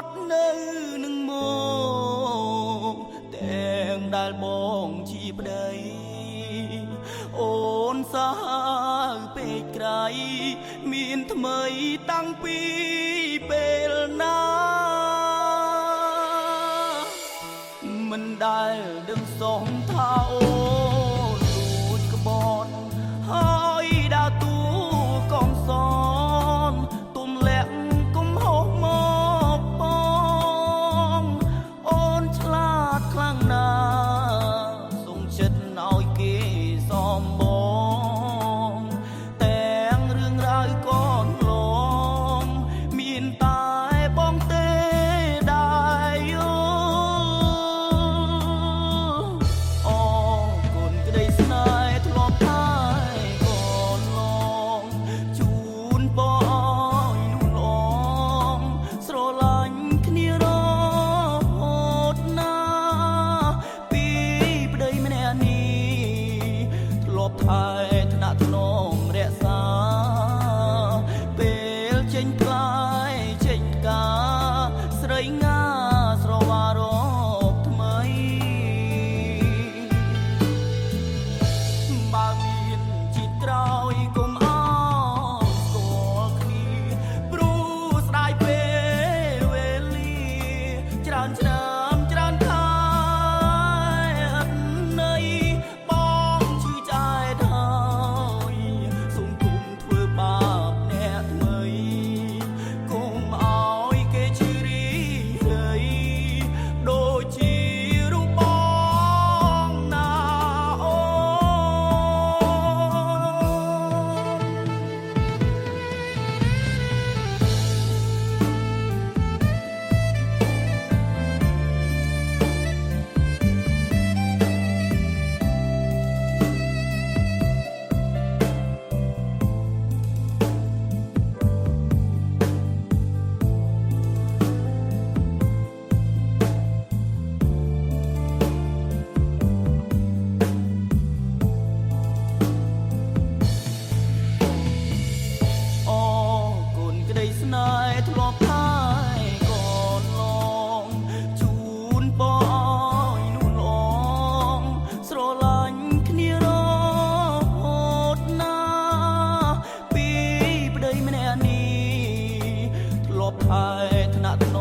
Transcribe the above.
ត់នៅនឹងមកទាំងដែលបងជាប្តីអូនសាហាវពេកក្រៃមានថ្មីតាំងពីពេលណាមិនដែលដឹងសងថាអូនលួចក្បត់ហើយដើរតួកងសនទុំលាក់គុំហោះមកបងអូនឆ្លាតខ្លាំងណាស់សុំចិត្តឲ្យគេសមបងទាំងរឿងរ៉ាវកូនឡងមានតែបងទេដែលយល់អូគុណក្តីស្នេហ៍ធ្លាប់តែកូនឡងជូនបងឲ្យលូនឡងស្រឡាញ់គ្នារហូតណាពីប្តីម្នាក់នេះធ្លាប់ថែថ្នាក់ថ្នមរក្សាពេលចេញផ្លាយចេញការស្រីងាស្រវារកថ្មីបើមានជាតិក្រោយកុំអោយស្គាល់គ្នាព្រោះស្ដាយពេលវេលាច្រើនឆ្នាំច្រើនខែអត់ន័យបងឈឺចែកហើយសូមគុំធ្វើបាបអ្នកថ្មីគុំអោយគេឈឺរីហើយដូចជារូបបងណាអូអូគុណក្តីស្នេហ៍ធ្លាប់តែកូនឡងជូនបងឲ្យលូនឡងស្រឡាញ់គ្នារហូតណាពីប្តីម្នាក់នេះធ្លាប់ថែថ្នាក់ថ្ន